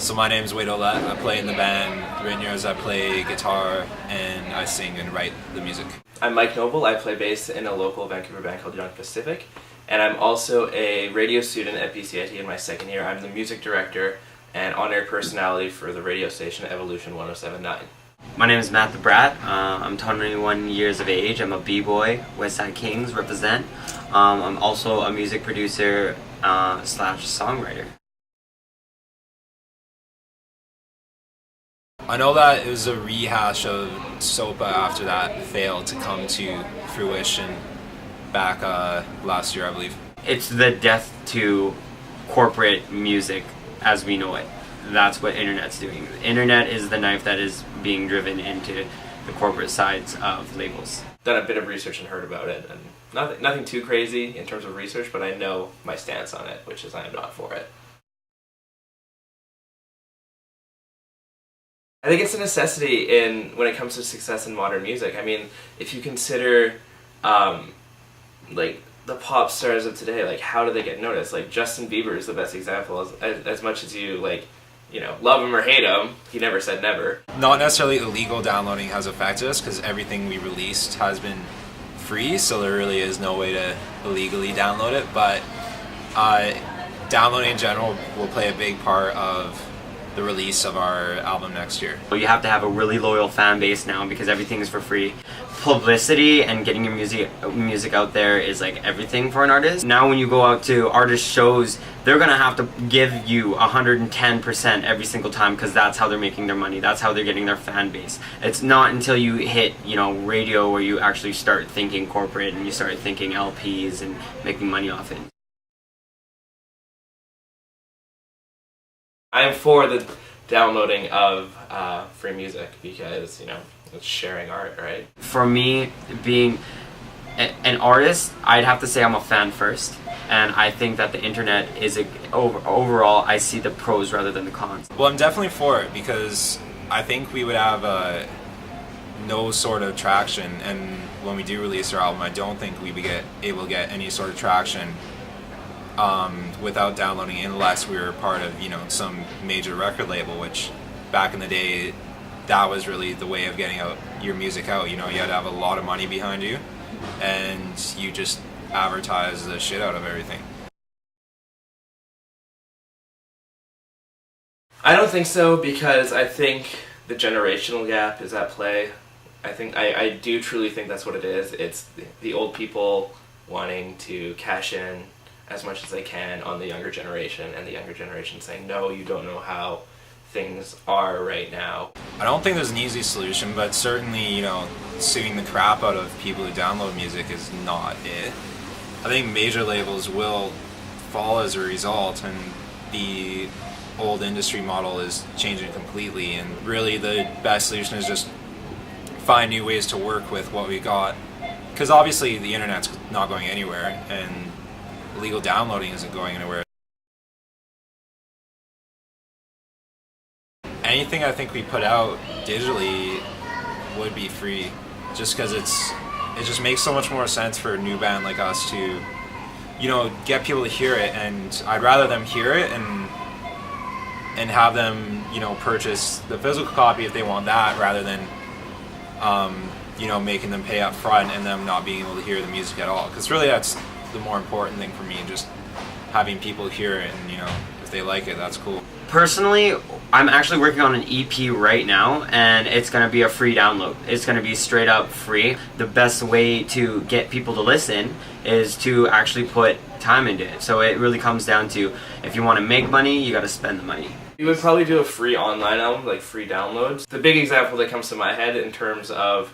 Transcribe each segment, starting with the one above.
So my name is Wade Olette. I play in the band Riners. I play guitar and I sing and write the music. I'm Mike Noble. I play bass in a local Vancouver band called Young Pacific. And I'm also a radio student at BCIT in my second year. I'm the music director and on-air personality for the radio station Evolution 107.9. My name is Matt the Brat. I'm 21 years of age. I'm a b-boy, Westside Kings represent. I'm also a music producer slash songwriter. I know that it was a rehash of SOPA after that failed to come to fruition back last year, I believe. It's the death to corporate music as we know it. That's what internet's doing. The internet is the knife that is being driven into the corporate sides of labels. Done a bit of research and heard about it, and nothing too crazy in terms of research, but I know my stance on it, which is I am not for it. I think it's a necessity when it comes to success in modern music. I mean, if you consider like the pop stars of today, like how do they get noticed? Like Justin Bieber is the best example. As much as you love him or hate him, he never said never. Not necessarily illegal downloading has affected us because everything we released has been free, so there really is no way to illegally download it, but downloading in general will play a big part of the release of our album next year. You have to have a really loyal fan base now because everything is for free. Publicity and getting your music out there is like everything for an artist. Now when you go out to artist shows, they're gonna have to give you 110% every single time because that's how they're making their money. That's how they're getting their fan base. It's not until you hit, radio where you actually start thinking corporate and you start thinking LPs and making money off it. I am for the downloading of free music because, it's sharing art, right? For me, being an artist, I'd have to say I'm a fan first. And I think that the internet is, overall, I see the pros rather than the cons. Well, I'm definitely for it because I think we would have no sort of traction, and when we do release our album, I don't think we'd be able to get any sort of traction without downloading unless we were part of some major record label, which back in the day that was really the way of getting your music out. You had to have a lot of money behind you and you just advertise the shit out of everything. I don't think so because I think the generational gap is at play. I do truly think that's what it is. It's the old people wanting to cash in as much as they can on the younger generation, and the younger generation saying, no, you don't know how things are right now. I don't think there's an easy solution, but certainly, suing the crap out of people who download music is not it. I think major labels will fall as a result, and the old industry model is changing completely, and really the best solution is just find new ways to work with what we got. Because obviously the internet's not going anywhere, and illegal downloading isn't going anywhere. Anything I think we put out digitally would be free, just because it just makes so much more sense for a new band like us to, get people to hear it, and I'd rather them hear it and have them, purchase the physical copy if they want that, rather than, making them pay up front and them not being able to hear the music at all. Because really that's the more important thing for me, just having people hear it, and if they like it, that's cool. Personally, I'm actually working on an EP right now, and it's going to be a free download. It's going to be straight up free. The best way to get people to listen is to actually put time into it. So it really comes down to, if you want to make money, you got to spend the money. You would probably do a free online album, like free downloads. The big example that comes to my head in terms of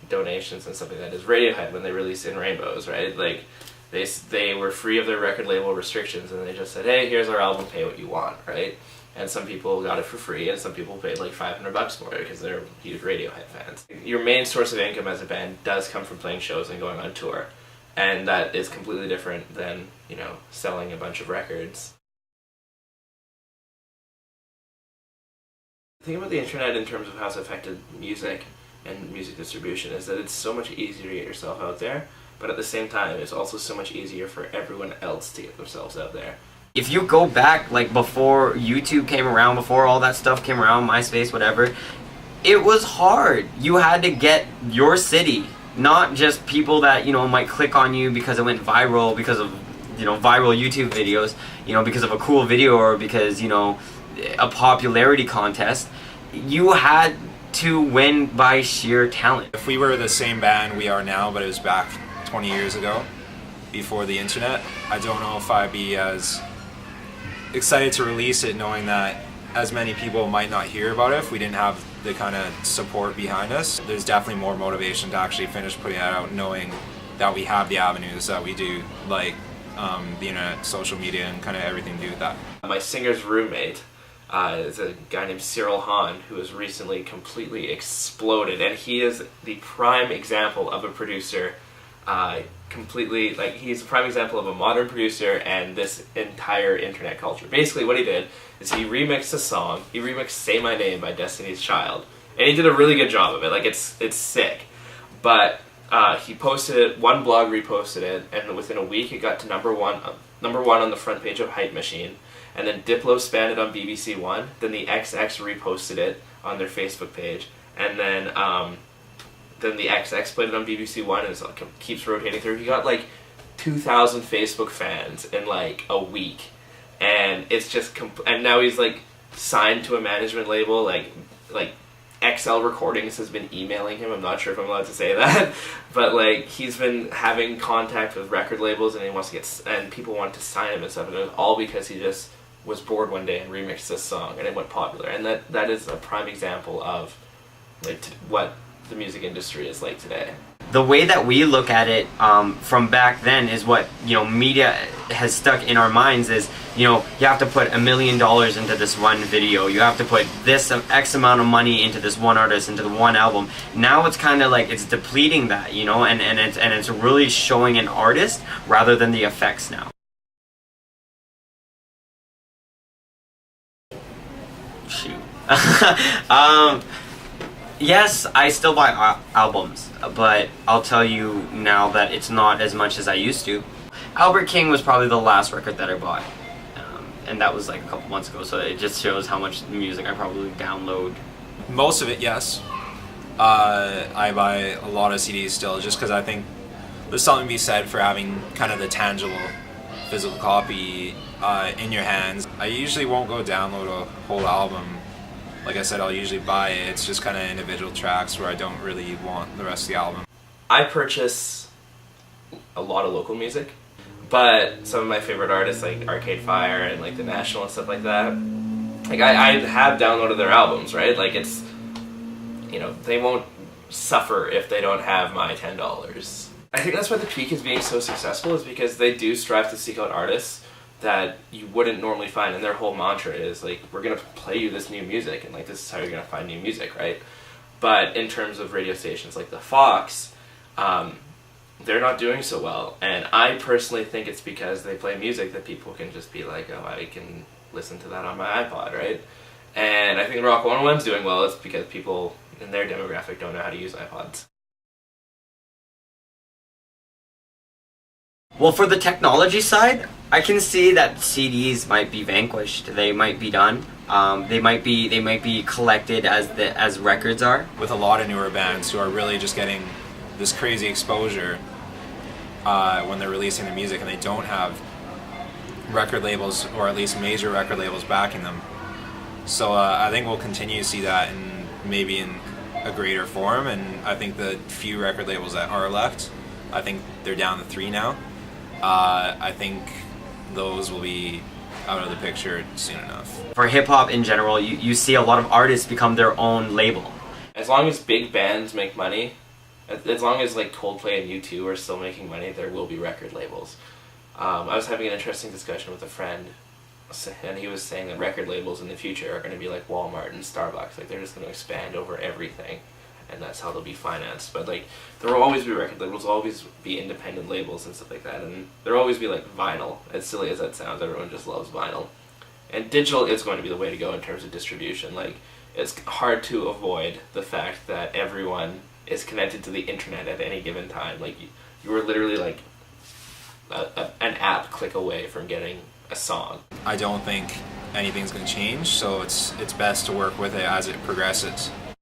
donations and stuff like that is Radiohead when they released In Rainbows, right? Like they were free of their record label restrictions, and they just said, hey, here's our album, pay what you want, right? And some people got it for free, and some people paid like $500 for it because they're huge Radiohead fans. Your main source of income as a band does come from playing shows and going on tour, and that is completely different than selling a bunch of records. The thing about the internet in terms of how it's affected music and music distribution is that it's so much easier to get yourself out there, but at the same time it's also so much easier for everyone else to get themselves out there. If you go back, like, before YouTube came around, before all that stuff came around, MySpace, whatever, it was hard. You had to get your city, not just people that, you know, might click on you because it went viral, because of, you know, viral YouTube videos, you know, because of a cool video, or because, you know, a popularity contest. You had to win by sheer talent. If we were the same band we are now, but it was back 20 years ago, before the internet, I don't know if I'd be as excited to release it, knowing that as many people might not hear about it if we didn't have the kind of support behind us. There's definitely more motivation to actually finish putting that out, knowing that we have the avenues that we do, like the internet, social media, and kind of everything to do with that. My singer's roommate is a guy named Cyril Hahn, who has recently completely exploded, and he is the prime example of a producer. Completely, like, he's a prime example of a modern producer and this entire internet culture. Basically what he did is he remixed a song. He remixed Say My Name by Destiny's Child, and he did a really good job of it. Like, it's sick. But he posted it, one blog reposted it, and within a week it got to number one on the front page of Hype Machine. And then Diplo spanned it on BBC One. Then the XX reposted it on their Facebook page, and then the XX played it on BBC One, and it keeps rotating through. He got like 2,000 Facebook fans in like a week, and it's just and now he's like signed to a management label. Like XL Recordings has been emailing him. I'm not sure if I'm allowed to say that, but like he's been having contact with record labels, and he wants to and people want to sign him and stuff. And it was all because he just was bored one day and remixed this song, and it went popular. And that is a prime example of like what the music industry is like today. The way that we look at it from back then is what, you know, media has stuck in our minds is, you know, you have to put $1 million into this one video, you have to put this X amount of money into this one artist, into the one album. Now it's kind of like it's depleting that, you know, and it's really showing an artist rather than the effects now. Shoot. Yes, I still buy albums, but I'll tell you now that it's not as much as I used to. Albert King was probably the last record that I bought, and that was like a couple months ago, so it just shows how much music I probably download. Most of it, yes. I buy a lot of CDs still, just because I think there's something to be said for having kind of the tangible physical copy in your hands. I usually won't go download a whole album. Like I said, I'll usually buy it. It's just kind of individual tracks where I don't really want the rest of the album. I purchase a lot of local music, but some of my favorite artists like Arcade Fire and like The National and stuff like that, like I have downloaded their albums, right? Like it's, you know, they won't suffer if they don't have my $10. I think that's why The Peak is being so successful, is because they do strive to seek out artists that you wouldn't normally find, and their whole mantra is like, we're gonna play you this new music, and like this is how you're gonna find new music, right? But in terms of radio stations like the Fox, they're not doing so well, and I personally think it's because they play music that people can just be like, oh, I can listen to that on my iPod, right? And I think Rock 101's doing well. It's because people in their demographic don't know how to use iPods. Well, for the technology side, I can see that CDs might be vanquished. They might be done. They might be collected as records are. With a lot of newer bands who are really just getting this crazy exposure when they're releasing their music, and they don't have record labels, or at least major record labels, backing them. So I think we'll continue to see that, maybe in a greater form. And I think the few record labels that are left, I think they're down to 3 now. I think those will be out of the picture soon enough. For hip-hop in general, you see a lot of artists become their own label. As long as big bands make money, as long as like Coldplay and U2 are still making money, there will be record labels. I was having an interesting discussion with a friend, and he was saying that record labels in the future are going to be like Walmart and Starbucks. Like, they're just going to expand over everything, and that's how they'll be financed. But like, there will always be record labels, will always be independent labels and stuff like that, and there will always be like vinyl. As silly as that sounds, everyone just loves vinyl. And digital is going to be the way to go in terms of distribution. Like, it's hard to avoid the fact that everyone is connected to the internet at any given time. Like, you are literally like an app click away from getting a song. I don't think anything's going to change, so it's best to work with it as it progresses.